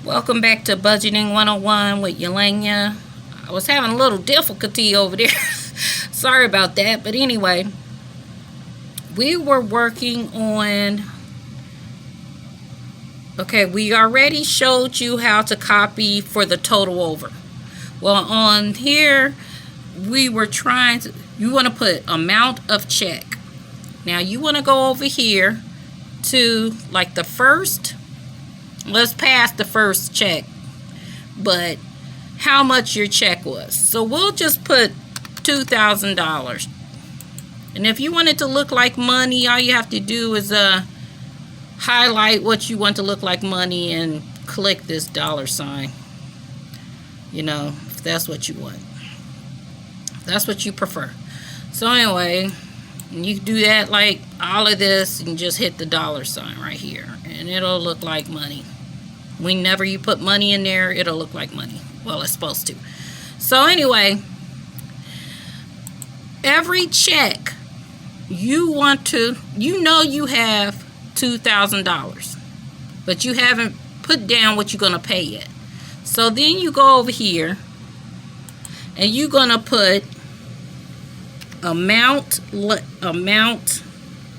Welcome back to Budgeting 101 with Yelena. I was having a little difficulty over there. Sorry about that. But anyway, we were working on... Okay, we already showed you how to copy for the total over. Well, on here, we were trying to... You want to put amount of check. Now, you want to go over here to like the first... Let's pass the first check, but how much your check was. So we'll just put $2,000. And if you want it to look like money, all you have to do is highlight what you want to look like money and click this dollar sign. You know, if that's what you want. That's what you prefer. So anyway, you do that like all of this and just hit the dollar sign right here. And it'll look like money. Whenever you put money in there, it'll look like money. Well, it's supposed to. So anyway, every check you want to, you know you have $2,000, but you haven't put down what you're going to pay yet. So then you go over here and you're going to put amount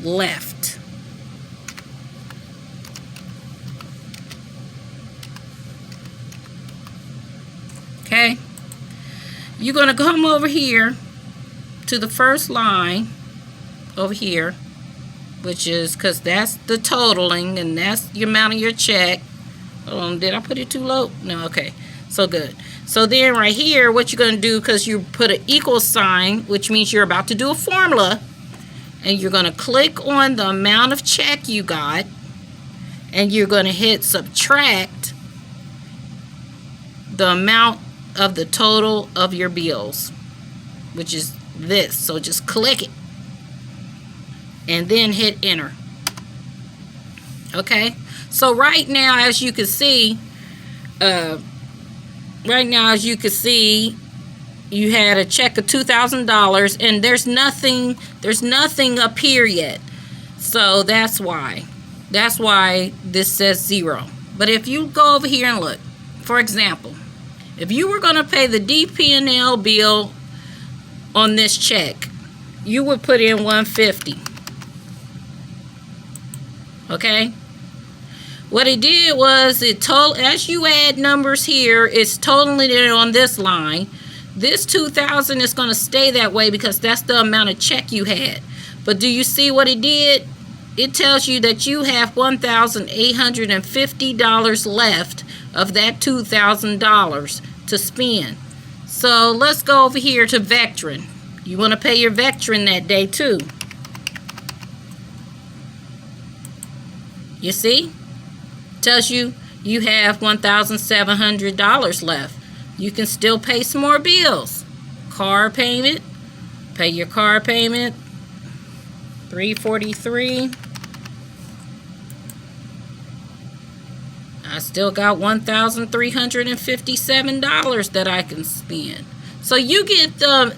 left. Okay, you're going to come over here to the first line over here, which is because that's the totaling and that's the amount of your check. Hold on, did I put it too low? No, okay, so good. So then right here, what you're going to do, because you put an equal sign, which means you're about to do a formula, and you're going to click on the amount of check you got, and you're going to hit subtract the amount of the total of your bills, which is this. So just click it and then hit enter. Okay, so right now, as you can see, you had a check of $2,000 and there's nothing up here yet. So that's why this says 0. But if you go over here and look, for example, if you were going to pay the DP&L bill on this check, you would put in $150. Okay? What it did was as you add numbers here, it's totaling it on this line. This $2,000 is going to stay that way because that's the amount of check you had. But do you see what it did? It tells you that you have $1,850 left of that $2,000 to spend. So let's go over here to Vectren. You want to pay your Vectren that day too. You see? Tells you you have $1,700 left. You can still pay some more bills. Car payment. Pay your car payment. $343. I still got $1,357 that I can spend. So you get the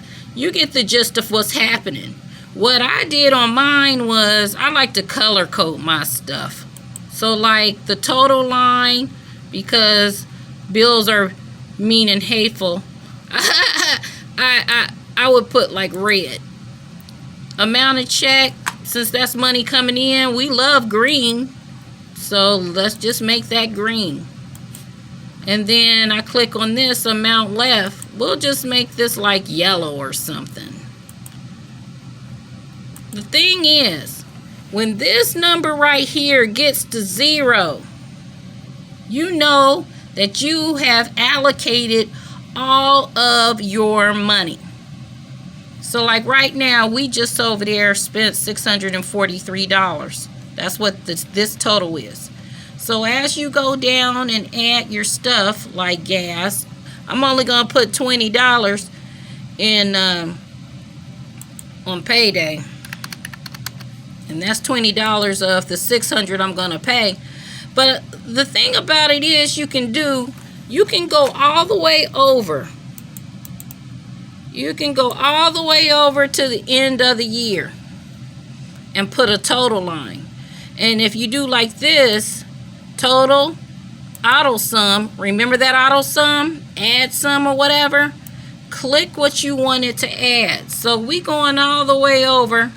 gist of what's happening. What I did on mine was I like to color code my stuff. So like the total line, because bills are mean and hateful, I would put like red. Amount of check, since that's money coming in, we love green. So let's just make that green. And then I click on this amount left. We'll just make this like yellow or something. The thing is, when this number right here gets to 0, you know that you have allocated all of your money. So like right now, we just over there spent $643. That's what this total is. So as you go down and add your stuff like gas, I'm only going to put $20 in on payday. And that's $20 of the $600 I'm going to pay. But the thing about it is you can go all the way over. You can go all the way over to the end of the year and put a total line. And if you do like this, total auto sum. Remember that auto sum? Add sum or whatever. Click what you wanted to add. So we going all the way over.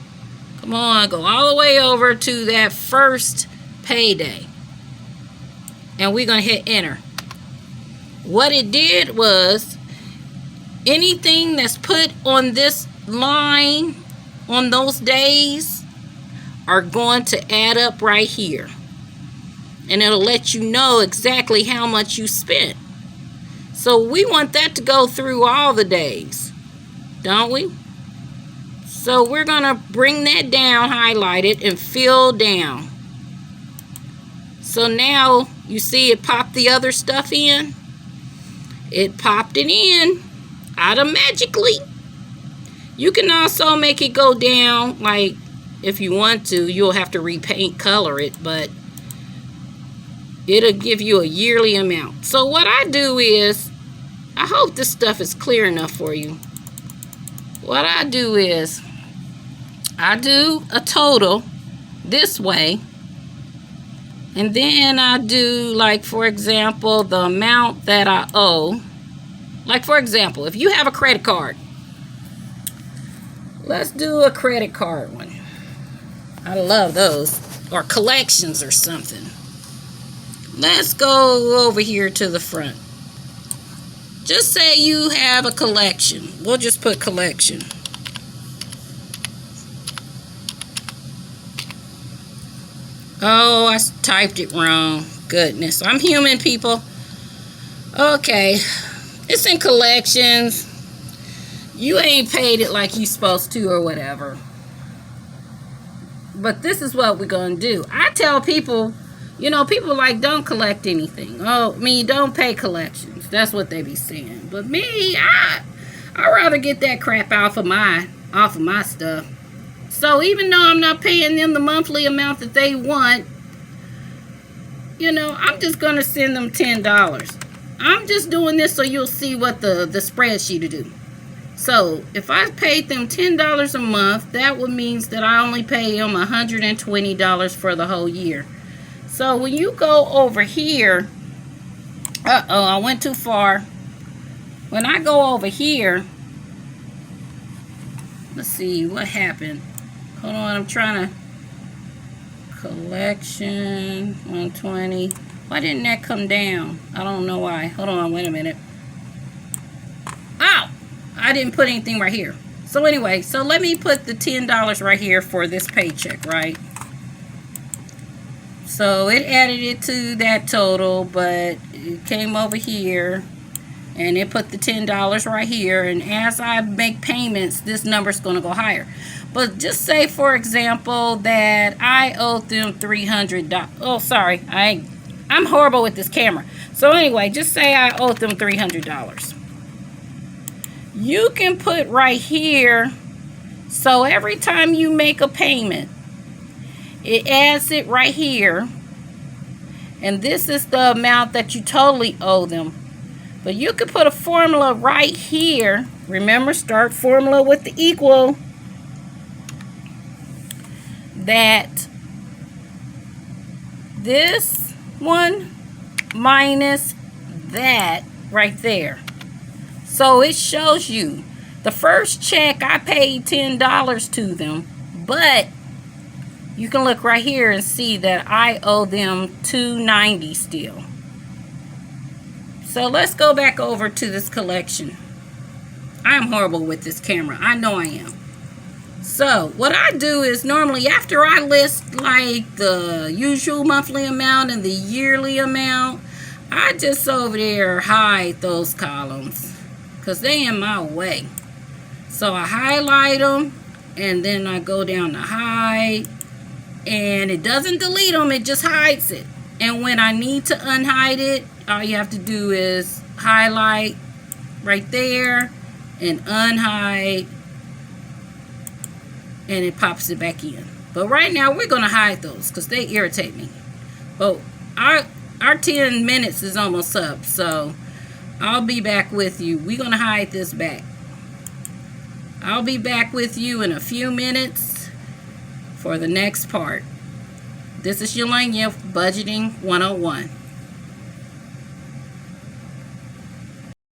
Come on, go all the way over to that first payday. And we're going to hit enter. What it did was anything that's put on this line on those days are going to add up right here. And it'll let you know exactly how much you spent. So we want that to go through all the days, don't we? So we're going to bring that down, highlight it, and fill down. So now you see it popped the other stuff in. It popped it in automatically. You can also make it go down, like if you want to. You'll have to repaint color it, but it'll give you a yearly amount. So what I do is, I hope this stuff is clear enough for you. What I do is, I do a total this way, and then I do, like, for example, the amount that I owe. Like, for example, if you have a credit card, let's do a credit card one. I love those. Or collections or something. Let's go over here to the front. Just say you have a collection. We'll just put collection. Oh, I typed it wrong. Goodness. I'm human, people. Okay. It's in collections. You ain't paid it like you supposed to or whatever. But this is what we're going to do. I tell people, you know, people like, don't collect anything. Oh, I mean, don't pay collections. That's what they be saying. But me, I'd rather get that crap off of my stuff. So even though I'm not paying them the monthly amount that they want, you know, I'm just going to send them $10. I'm just doing this so you'll see what the spreadsheet will do. So if I paid them $10 a month, that would mean that I only pay them $120 for the whole year. So when you go over here, uh-oh, I went too far. When I go over here, let's see what happened. Hold on, I'm trying to, collection, 120. Why didn't that come down? I don't know why. Hold on, wait a minute. Ow! I didn't put anything right here. So anyway, so let me put the $10 right here for this paycheck, right? So it added it to that total, but it came over here and it put the $10 right here. And as I make payments, this number's going to go higher. But just say, for example, that I owed them $300. Oh, sorry. I'm horrible with this camera. So anyway, just say I owed them $300. You can put right here, so every time you make a payment, it adds it right here. And this is the amount that you totally owe them. But you can put a formula right here. Remember, start formula with the equal. That this one minus that right there. So it shows you the first check I paid $10 to them, but you can look right here and see that I owe them $290 still. So let's go back over to this collection. I'm horrible with this camera. I know I am. So what I do is normally after I list like the usual monthly amount and the yearly amount, I just over there hide those columns because they in my way. So I highlight them and then I go down to hide, and it doesn't delete them, it just hides it. And when I need to unhide it, all you have to do is highlight right there and unhide, and it pops it back in. But right now we're going to hide those because they irritate me. But our 10 minutes is almost up, so I'll be back with you. We're going to hide this back. I'll be back with you in a few minutes for the next part. This is Yelena, Budgeting 101.